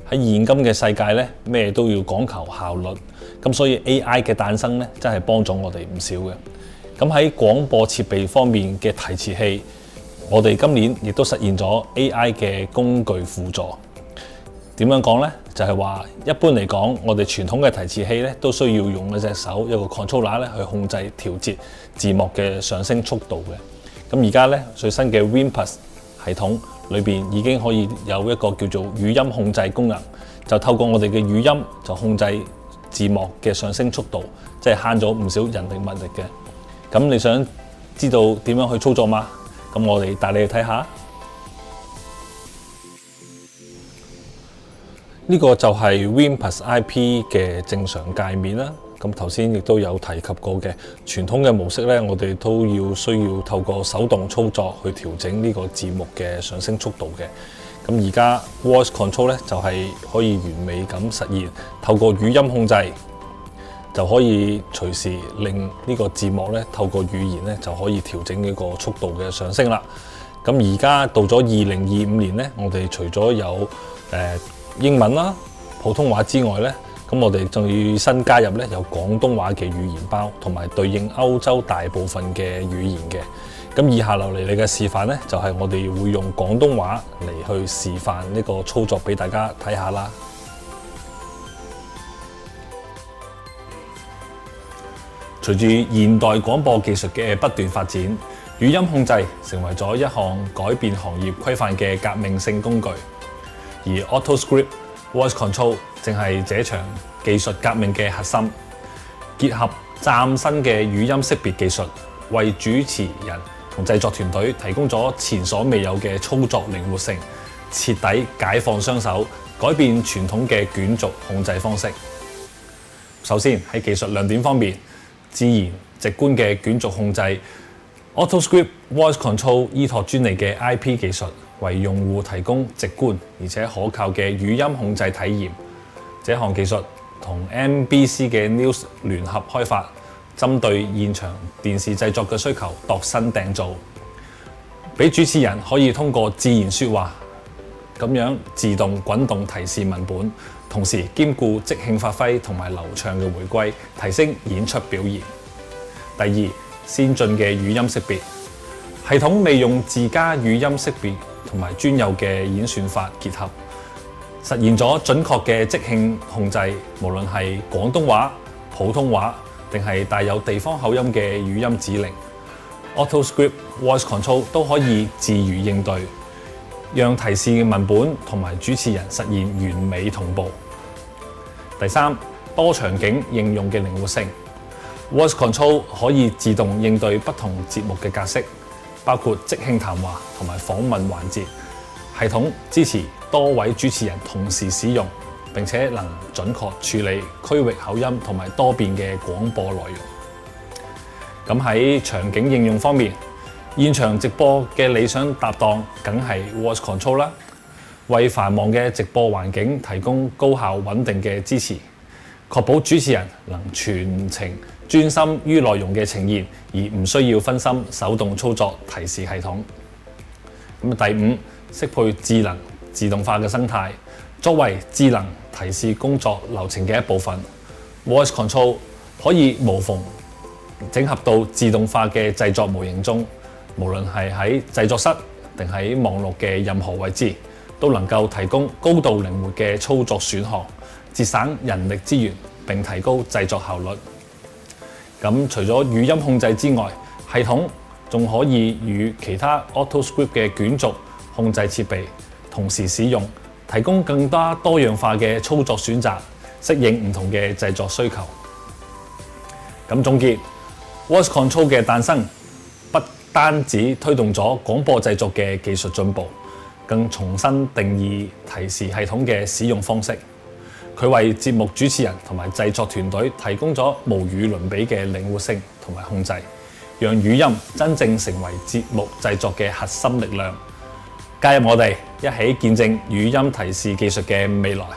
喺現今嘅世界咧，咩都要講求效率，咁所以 AI 嘅誕生咧，真係幫咗我哋唔少嘅。咁喺廣播設備方面嘅提詞器，我哋今年亦都實現咗 AI 嘅工具輔助。點樣講呢？就係話一般嚟講，我哋傳統嘅提詞器咧都需要用一隻手一個 controller 咧去控制調節字幕嘅上升速度嘅。咁而家咧最新嘅 Win+ 系統裏邊已經可以有一個叫做語音控制功能，就透過我哋嘅語音就控制字幕嘅上升速度，即係慳咗唔少人力物力嘅。咁你想知道點樣去操作嗎？咁我哋帶你去睇下。呢個就係 Win+ IP 嘅正常界面啦。咁頭先亦都有提及過嘅傳統嘅模式咧，我哋都需要透過手動操作去調整呢個字幕嘅上升速度嘅。咁而家 Voice Control 咧就係可以完美咁實現，透過語音控制就可以隨時令呢個字幕咧透過語言咧就可以調整呢個速度嘅上升啦。咁而家到咗2025年咧，我哋除咗有英文啦、普通話之外咧，咁我哋仲要新加入咧有廣東話嘅語言包，同埋對應歐洲大部分嘅語言嘅。咁以下落嚟你嘅示範咧，就係我哋會用廣東話嚟去示範呢個操作俾大家睇下啦。隨住現代廣播技術嘅不斷發展，語音控制成為咗一項改變行業規範嘅革命性工具。而 AutoScript Voice Control 正係這場技術革命嘅核心，結合嶄新嘅語音識別技術，為主持人同製作團隊提供咗前所未有嘅操作靈活性，徹底解放雙手，改變傳統嘅卷軸控制方式。首先喺技術亮點方面，自然直觀嘅卷軸控制 AutoScript Voice Control 依託專利嘅 IP 技術，為用戶提供直觀而且可靠嘅語音控制體驗。這項技術同 MBC 嘅 News 聯合開發，針對現場電視製作嘅需求度身訂造，俾主持人可以通過自然說話咁樣自動滾動提示文本，同時兼顧即興發揮同埋流暢嘅回歸，提升演出表現。第二，先進嘅語音識別系統，利用自家語音識別同埋專有嘅演算法結合，實現咗準確嘅即興控制，無論係廣東話、普通話定係帶有地方口音嘅語音指令 ，AutoScript Voice Control 都可以自如應對，讓提示嘅文本同埋主持人實現完美同步。第三，多場景應用嘅靈活性 ，Voice Control 可以自動應對不同節目嘅格式，包括即興談話同埋訪問環節。系統支持多位主持人同時使用，並且能準確處理區域口音同埋多變嘅廣播內容。咁喺場景應用方面，現場直播嘅理想搭檔梗係 Voice Control 啦，為繁忙嘅直播環境提供高效穩定嘅支持，確保主持人能全程專心於內容嘅呈現，而唔需要分心手動操作提示系統。咁第五，適配智能自動化嘅生態，作為智能提示工作流程嘅一部分 ，Voice Control 可以無縫整合到自動化嘅製作模型中，無論係喺製作室定喺網絡嘅任何位置，都能夠提供高度靈活嘅操作選項，節省人力資源並提高製作效率。咁除咗語音控制之外，系統仲可以與其他 AutoScript 嘅卷軸控制設備同時使用，提供更多樣化嘅操作選擇，適應唔同嘅製作需求。咁總結 ，Voice Control 嘅誕生不單止推動咗廣播製作嘅技術進步，更重新定義提示系統嘅使用方式。佢為節目主持人同埋製作團隊提供咗無與倫比嘅靈活性同埋控制，讓語音真正成為節目製作嘅核心力量。加入我哋，一起見證語音提示技術嘅未來。